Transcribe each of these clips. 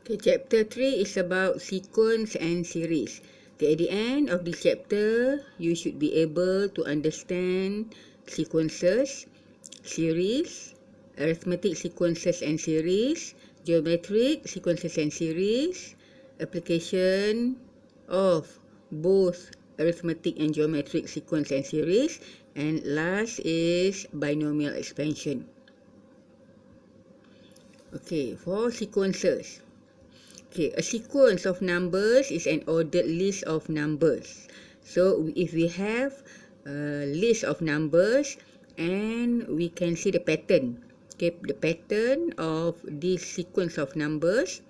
Okay, chapter 3 is about sequence and series. Okay, at the end of this chapter, you should be able to understand sequences, series, arithmetic sequences and series, geometric sequences and series, application of both arithmetic and geometric sequence and series, and last is binomial expansion. Okay, for sequences. Okay, a sequence of numbers is an ordered list of numbers. So if we have a list of numbers and we can see the pattern, okay, the pattern of this sequence of numbers.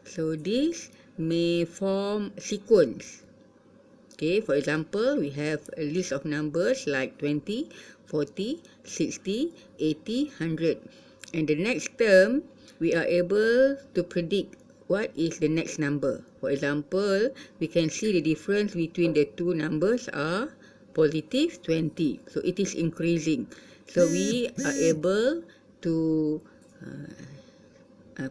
So this may form sequence. Okay, for example, we have a list of numbers like 20, 40, 60, 80, 100. And the next term, we are able to predict what is the next number. For example, we can see the difference between the two numbers are positive 20. So it is increasing. So we are able to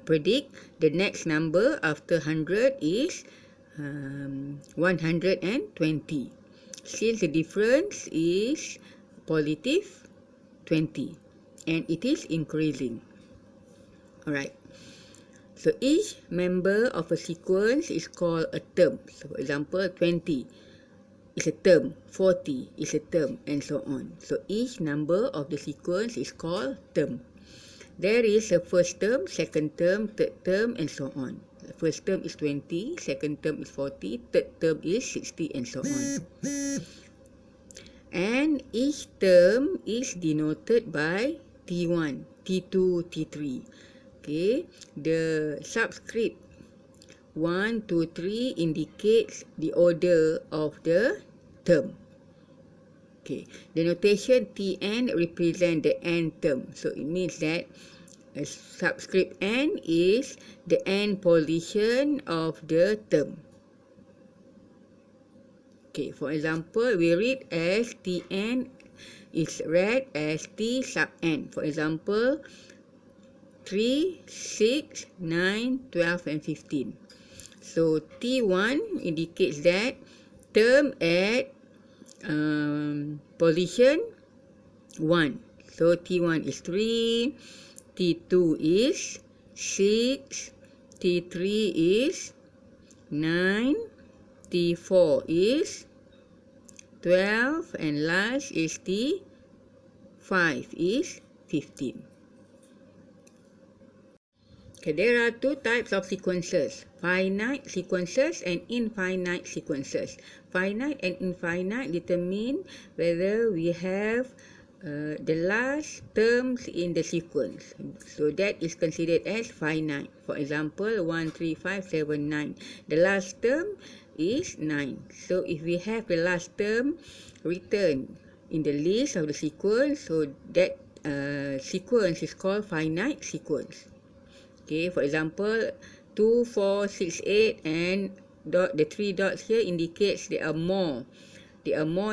predict the next number after 100 is 120. Since the difference is positive 20 and it is increasing. Alright. So each member of a sequence is called a term. So for example, 20 is a term, 40 is a term, and so on. So each number of the sequence is called term. There is a first term, second term, third term, and so on. The first term is 20, second term is 40, third term is 60, and so on. And each term is denoted by T1, T2, T3. Okay, the subscript 1, 2, 3 indicates the order of the term. Okay, the notation Tn represents the n term. So it means that a subscript n is the n position of the term. Okay, for example, we read as Tn is read as T sub n. For example, 3, 6, 9, 12, and 15. So T1 indicates that term at position 1. So T1 is 3, T2 is 6, T3 is 9, T4 is 12, and last is T5 is 15. Okay, there are two types of sequences, finite sequences and infinite sequences. Finite and infinite determine whether we have the last terms in the sequence. So that is considered as finite. For example, 1, 3, 5, 7, 9. The last term is 9. So if we have the last term written in the list of the sequence, so that sequence is called finite sequence. Okay, for example, 2, 4, 6, 8, and the 3 dots here indicates there are more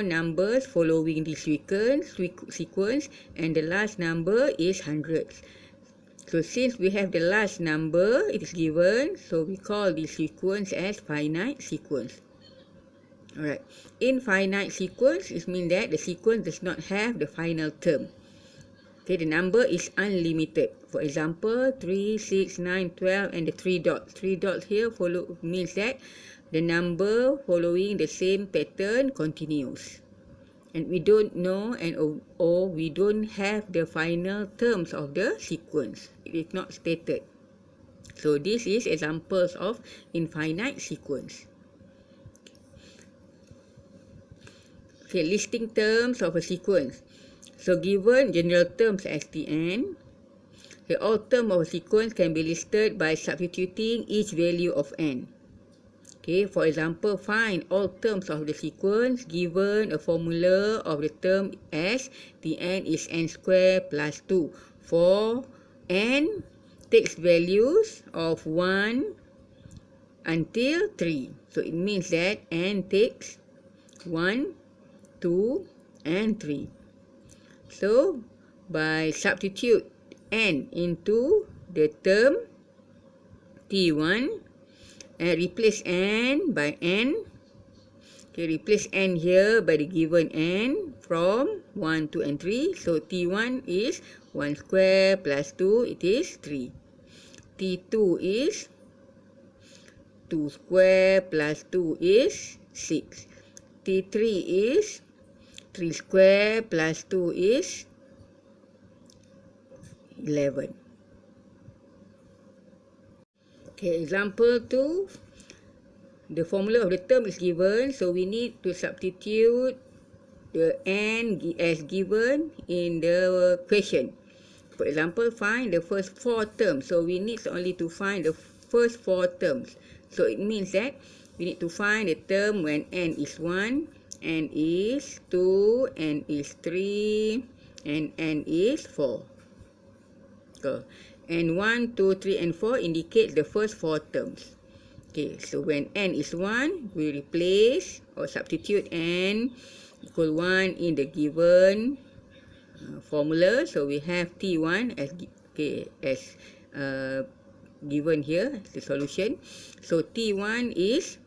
numbers following this sequence, and the last number is hundreds. So since we have the last number, it is given, so we call this sequence as finite sequence. Alright, infinite sequence is mean that the sequence does not have the final term. Okay, the number is unlimited. For example, 3, 6, 9, 12, and the 3 dots. 3 dots here means that the number following the same pattern continues. And we don't know or we don't have the final terms of the sequence. It is not stated. So this is examples of infinite sequence. Okay, listing terms of a sequence. So given general terms as Tn, the all terms of a sequence can be listed by substituting each value of n. Okay, for example, find all terms of the sequence given a formula of the term as Tn is n squared plus 2. For n takes values of 1 until 3. So it means that n takes 1, 2, and 3. So, by substitute n into the term T1, and replace n by n. Okay, replace n here by the given n from 1, 2 and 3. So T1 is 1 square plus 2, it is 3. T2 is 2 square plus 2 is 6. T3 is 3 square plus 2 is 11. Okay, example 2. The formula of the term is given, so we need to substitute the n as given in the question. For example, find the first 4 terms. So we need only to find the first 4 terms. So it means that we need to find the term when n is 1, n is 2, n is 3, and n is 4. So, and 1, 2, 3, and 4 indicates the first 4 terms. Okay, so when n is 1, we replace or substitute n equal 1 in the given formula. So we have T1 as given here, the solution. So T1 is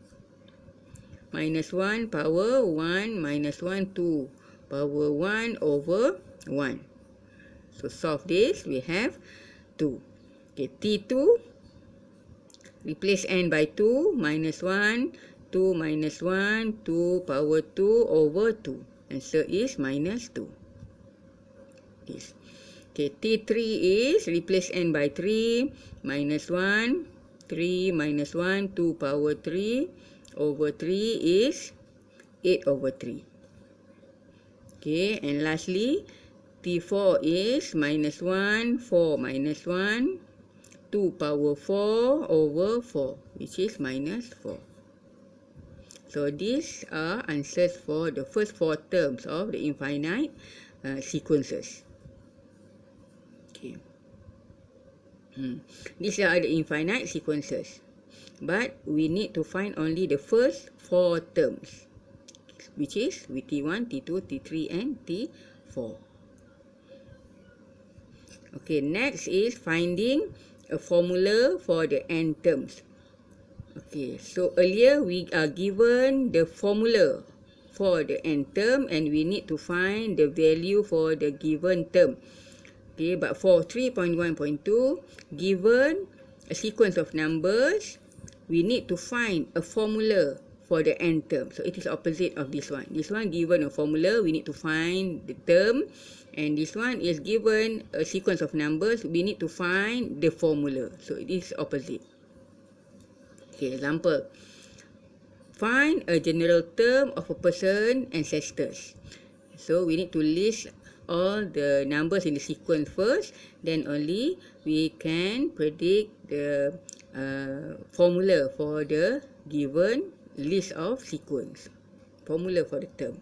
minus 1 power 1 minus 1 2 power 1 over 1. So solve this, we have 2. Okay, T2, replace n by 2, minus 1, 2 minus 1, 2 power 2 over 2. Answer is minus 2. Yes. Okay, T3 is replace n by 3, minus 1, 3 minus 1, 2 power 3 over 3 is 8 over 3. Okay, and lastly, T4 is minus 1, 4 minus 1, 2 power 4 over 4, which is minus 4. So these are answers for the first 4 terms of the infinite sequences. Okay. These are the infinite sequences. But we need to find only the first 4 terms, which is with T1, T2, T3 and T4. Okay, next is finding a formula for the n terms. Okay, so earlier we are given the formula for the n term and we need to find the value for the given term. Okay, but for 3.1.2, given a sequence of numbers, we need to find a formula for the n term. So it is opposite of this one. This one given a formula, we need to find the term. And this one is given a sequence of numbers, we need to find the formula. So it is opposite. Okay, example. Find a general term of a person's ancestors. So we need to list all the numbers in the sequence first, then only we can predict the formula for the given list of sequence. Formula for the term.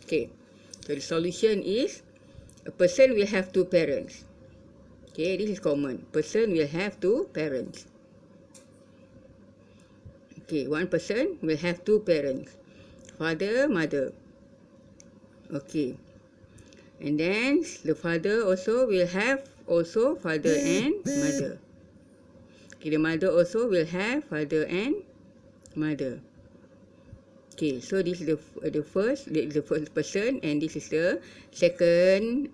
Okay, so the solution is a person will have 2 parents. Okay, this is common. Person will have 2 parents. Okay, one person will have 2 parents. Father, mother. Okay. And then the father also will have father and mother. Okay, the mother also will have father and mother. Okay, so this is the first person, and this is the second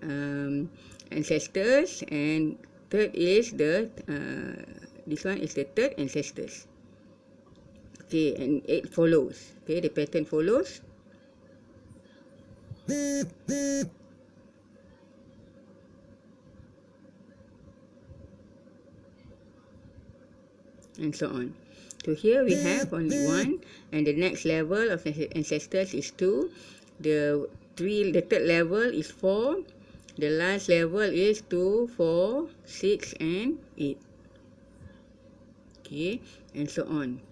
ancestors, and third is the this one is the third ancestors. Okay, and it follows. Okay, the pattern follows. And so on. So here we have only 1, and the next level of ancestors is 2. The third level is 4. The last level is 2, 4, 6, and 8. Okay, and so on.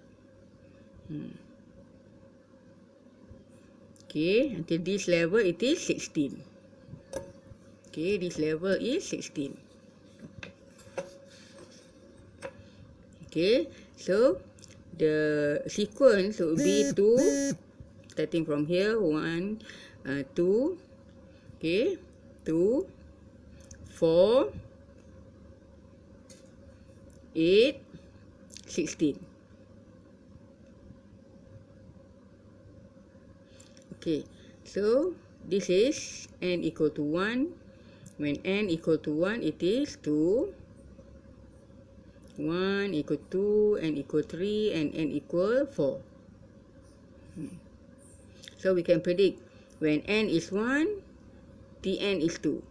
Okay, until this level it is 16. Okay, this level is 16. Okay, so the sequence would be 2, starting from here, 1, 2, okay, 2, 4, 8, 16. Okay, so this is n equal to 1. When n equal to 1, it is 2, 1 equal 2, n equal 3, and n equal 4. So we can predict when n is 1, Tn is 2.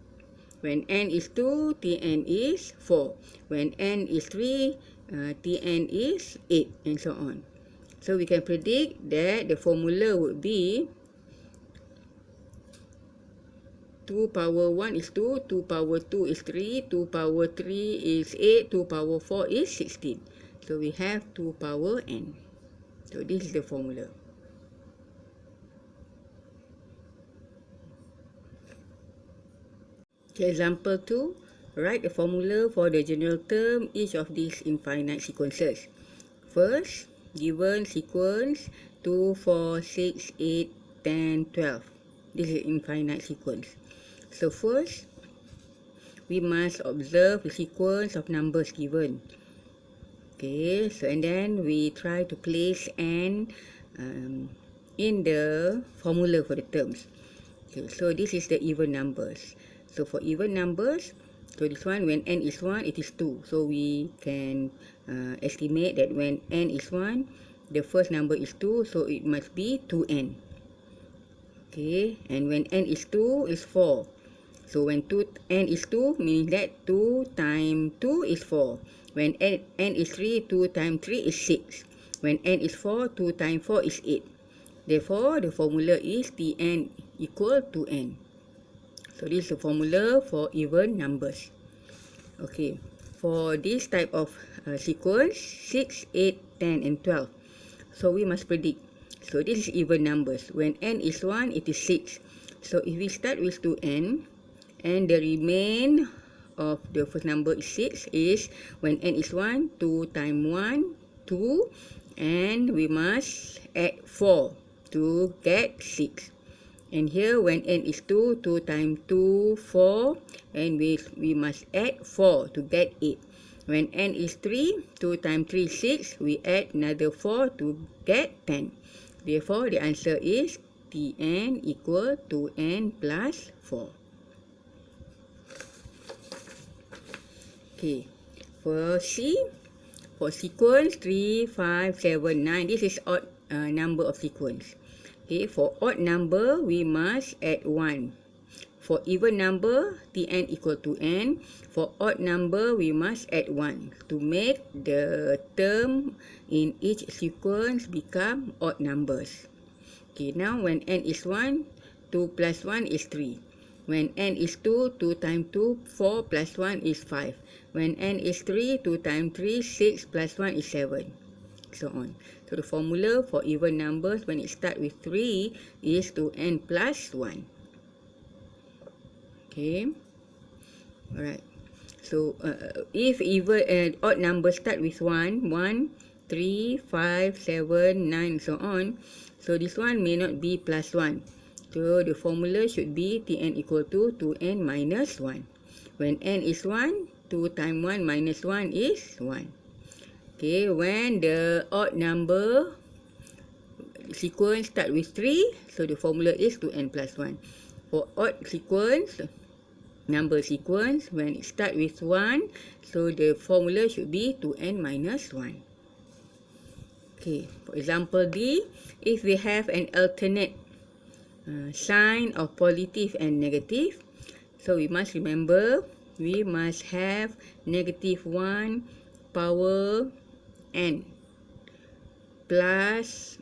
When n is 2, Tn is 4. When n is 3, Tn is 8, and so on. So we can predict that the formula would be 2 power 1 is 2, 2 power 2 is 3, 2 power 3 is 8, 2 power 4 is 16. So we have 2 power n. So this is the formula. Okay, example 2. Write the formula for the general term each of these infinite sequences. First, given sequence 2, 4, 6, 8, 10, 12. This is infinite sequence. So first, we must observe the sequence of numbers given. Okay, so and then we try to place n in the formula for the terms. Okay, so this is the even numbers. So for even numbers, so this one, when n is 1, it is 2. So we can estimate that when n is 1, the first number is 2, so it must be 2n. Okay, and when n is 2, is 4. So when n is 2, means that 2 times 2 is 4. When n is 3, 2 times 3 is 6. When n is 4, 2 times 4 is 8. Therefore, the formula is Tn equal to n. So this is the formula for even numbers. Okay, for this type of sequence, 6, 8, 10, and 12. So we must predict. So this is even numbers. When n is 1, it is 6. So if we start with 2n, and the remain of the first number is 6, is when n is 1, 2 times 1, 2, and we must add 4 to get 6. And here when n is 2, 2 times 2, 4, and we must add 4 to get 8. When n is 3, 2 times 3 is 6, we add another 4 to get 10. Therefore, the answer is Tn equal to n plus 4. Okay, for C, for sequence 3, 5, 7, 9, this is odd number of sequence. Okay, for odd number, we must add 1. For even number, Tn equal to n. For odd number, we must add 1 to make the term in each sequence become odd numbers. Okay, now when n is 1, 2 plus 1 is 3. When n is 2, 2 times 2, 4 plus 1 is 5. When n is 3, 2 times 3, 6 plus 1 is 7. So on. So the formula for even numbers when it starts with 3 is 2n plus 1. Okay. Alright. So if even odd numbers start with 1, 1, 3, 5, 7, 9, so on. So this one may not be plus 1. So the formula should be Tn equal to 2n minus 1. When n is 1, 2 times 1 minus 1 is 1. Okay, when the odd number sequence start with 3, so the formula is 2n plus 1. For odd sequence, number sequence, when it start with 1, so the formula should be 2n minus 1. Okay, for example D, if we have an alternate sign of positive and negative, so we must remember we must have negative 1 power n plus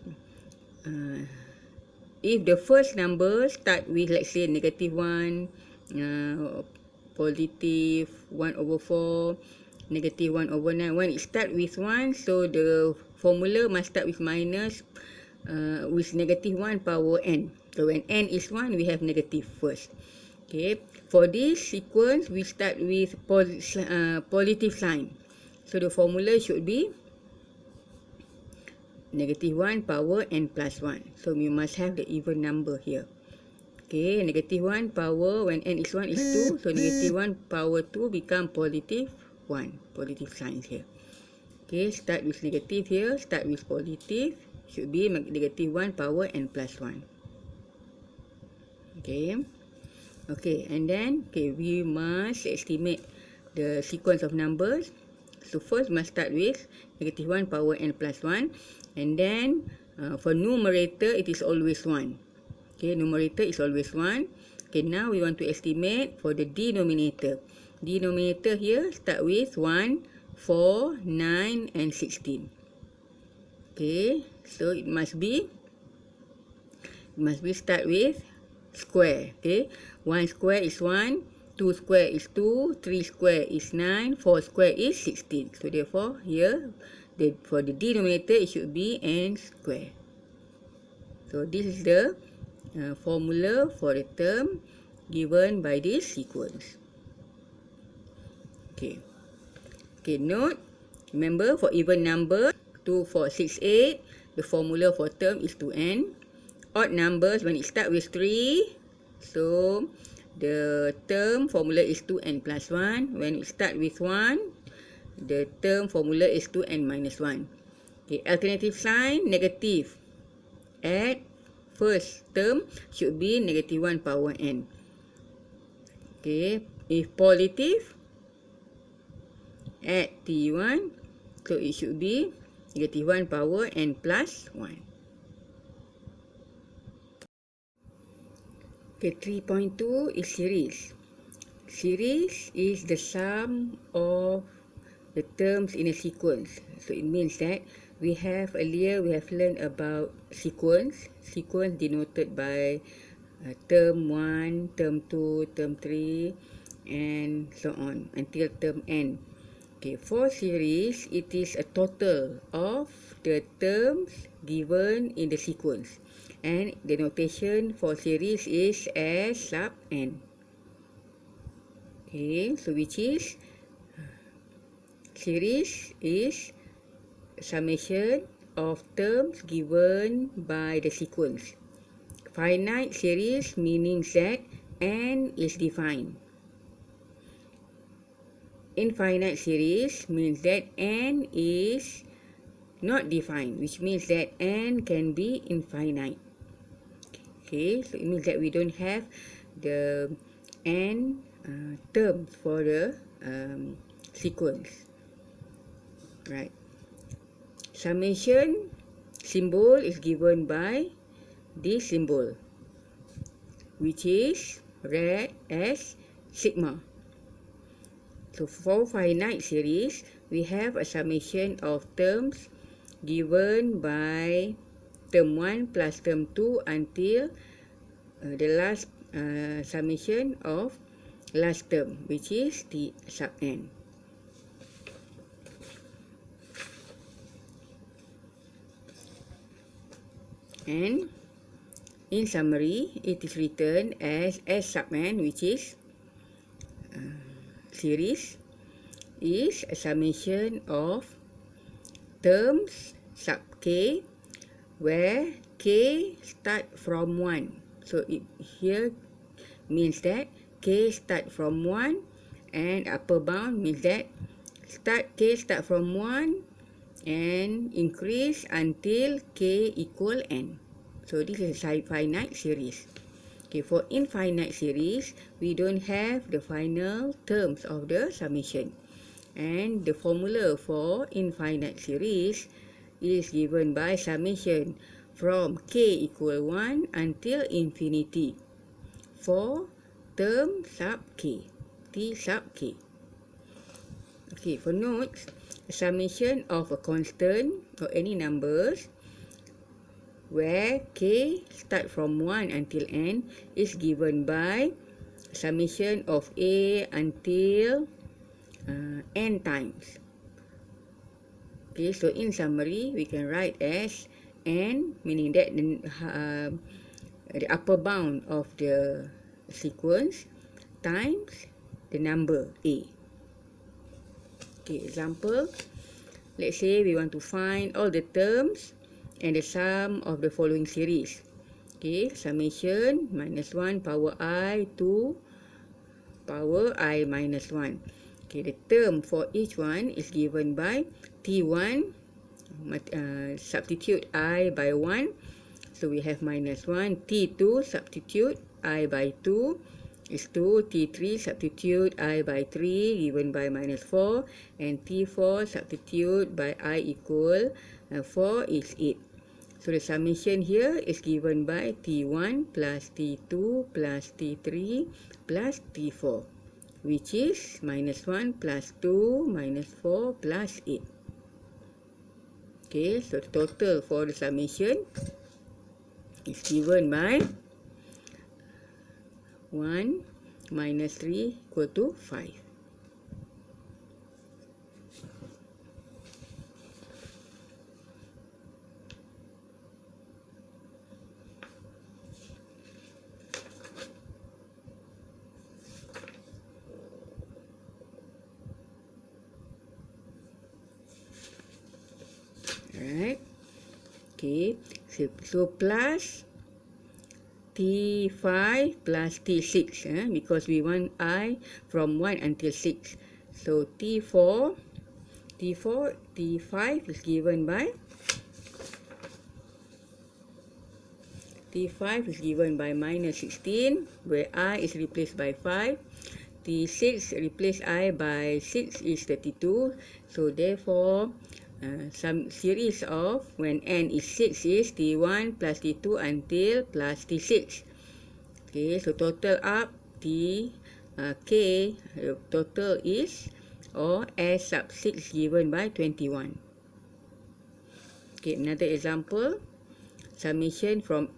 if the first number start with, let's say, negative 1, positive 1 over 4, negative 1 over 9. When it start with 1, so the formula must start with minus with negative 1 power n. So when n is 1, we have negative first. Okay, for this sequence, we start with positive sign. So the formula should be negative 1 power n plus 1. So we must have the even number here. Okay, negative 1 power when n is 1 is 2. So negative 1 power 2 become positive 1. Positive signs here. Okay, start with negative here. Start with positive. Should be negative 1 power n plus 1. Okay. Okay, and then we must estimate the sequence of numbers. So first must start with negative 1 power n plus 1. And then for numerator, it is always 1. Okay, numerator is always 1. Okay, now we want to estimate for the denominator. Denominator here start with 1, 4, 9 and 16. Okay, so it must be start with square. Okay, 1 square is 1, 2 square is 2, 3 square is 9, 4 square is 16. So therefore here for the denominator it should be n square. So this is the formula for the term given by this sequence. Okay. Okay, note. Remember for even number 2, 4, 6, 8, the formula for term is 2n. Odd numbers when it start with 3, so the term formula is 2n plus 1. When it start with 1, the term formula is 2n minus 1. Okay, alternative sign negative. At first term should be negative 1 power n. Okay, if positive, add t1, so it should be negative 1 power n plus 1. Okay, 3.2 is series. Series is the sum of the terms in a sequence. So it means that earlier we have learned about sequence. Sequence denoted by term 1, term 2, term 3 and so on until term n. Okay, for series, it is a total of the terms given in the sequence. And the notation for series is S sub n. Okay, so which is series is summation of terms given by the sequence. Finite series meaning that n is defined. Infinite series means that n is not defined, which means that n can be infinite. Okay, so it means that we don't have the n terms for the sequence. Right. Summation symbol is given by this symbol, which is read as sigma. So for finite series, we have a summation of terms given by term 1 plus term 2 until the last summation of last term, which is t sub n. And in summary, it is written as S sub n, which is series, is a summation of terms sub k, where k start from 1. So it here means that k start from 1 and upper bound means that k start from 1 and increase until k equal n. So this is a finite series. Okay, for infinite series, we don't have the final terms of the summation. And the formula for infinite series is given by summation from k equal 1 until infinity for term sub k, t sub k. Okay, for notes, summation of a constant or any numbers where k start from 1 until n is given by summation of a until n times. Okay, so in summary, we can write as n, meaning that the upper bound of the sequence times the number a. Okay, example, let's say we want to find all the terms and the sum of the following series. Okay, summation minus 1 power I to power I minus 1. Okay, the term for each one is given by T1, substitute I by 1. So we have minus 1. T2, substitute I by 2 is 2. T3, substitute I by 3 given by minus 4. And T4, substitute by I equal 4 is 8. So the summation here is given by T1 plus T2 plus T3 plus T4, which is minus 1 plus 2 minus 4 plus 8. Okay, so the total for the summation is given by 1 minus 3 equal to 5. Alright. Okay. So plus T5 plus T6 because we want I from 1 until 6. So T5 is given by minus 16, where I is replaced by 5. T6 replace I by 6 is 32. So therefore, some series of when n is 6 is T1 plus T2 until plus T6. Okay, so total up K total is or S sub 6 given by 21. Okay, another example, summation from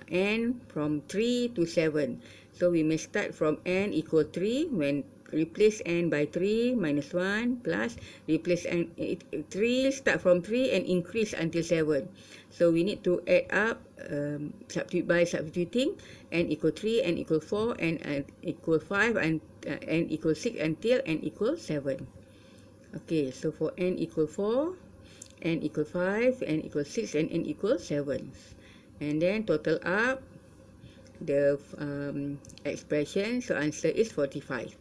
n from 3 to 7. So we may start from n equal 3 when replace n by 3 minus 1 plus replace n 3 start from 3 and increase until 7. So we need to add up substituting n equal 3, n equal 4, n equal 5 and n equal 6 until n equal 7. Okay, so for n equal 4, n equal 5, n equal 6 and n equal 7. And then total up the expression, so answer is 45.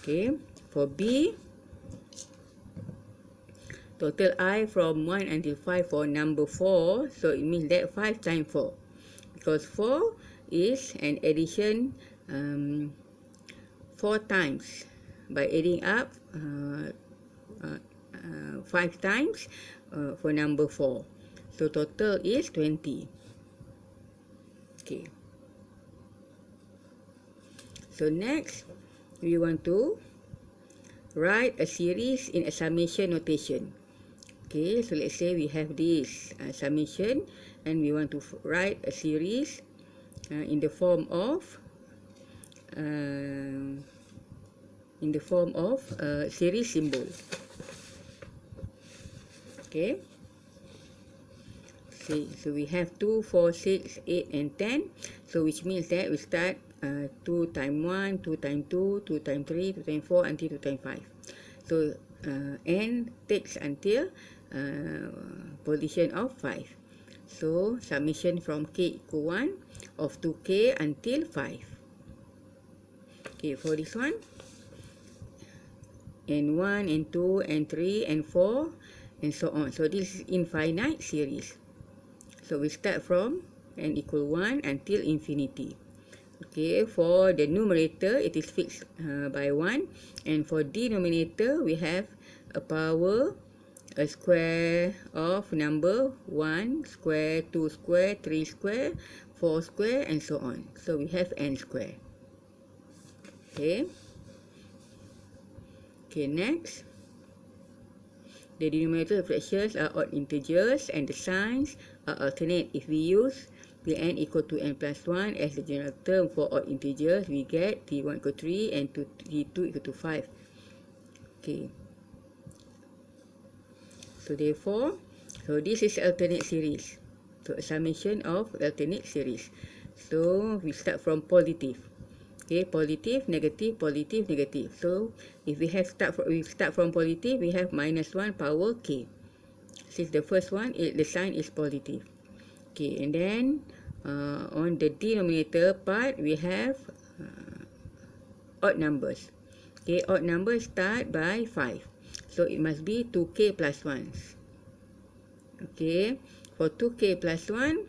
Okay, for B, total I from 1 until 5 for number 4, so it means that 5 times 4, because 4 is an addition 4 times by adding up 5 times for number 4. So total is 20. Okay. So next, we want to write a series in a summation notation. Okay, so let's say we have this summation and we want to write a series in the form of series symbol. Okay. See, so we have 2, 4, 6, 8 and 10. So which means that we start 2 times 1, 2 times 2, 2 times 3, 2 times 4 until 2 times 5. So n takes until position of 5. So summation from k equal 1 of 2k until 5. Okay, for this one, n1, n2, n3, n4 and so on. So this is infinite series. So we start from n equal 1 until infinity. Okay, for the numerator, it is fixed by 1. And for denominator, we have a power, a square of number 1 square, 2 square, 3 square, 4 square, and so on. So we have n square. Okay. Okay, next. The denominator fractions are odd integers and the signs are alternate. If we use the n equal to n plus 1 as the general term for odd integers, we get t1 equal to 3 and t2 equal to 5. Okay. So therefore, so this is alternate series. So a summation of alternate series. So we start from positive. Okay, positive, negative, positive, negative. So if we start from positive, we have minus 1 power k. Since the first one, the sign is positive. Okay, and then on the denominator part, we have odd numbers. Okay, odd numbers start by 5. So it must be 2k plus 1. Okay, for 2k plus 1,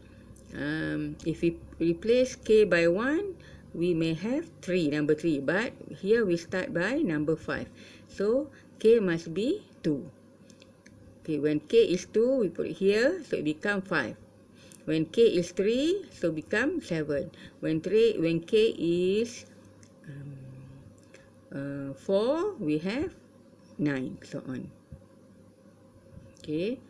if we replace k by 1, we may have 3, number 3. But here we start by number 5. So k must be 2. Okay, when k is 2, we put it here, so it becomes 5. When k is 3, so become 7. When k is 4, we have 9, so on. Okay,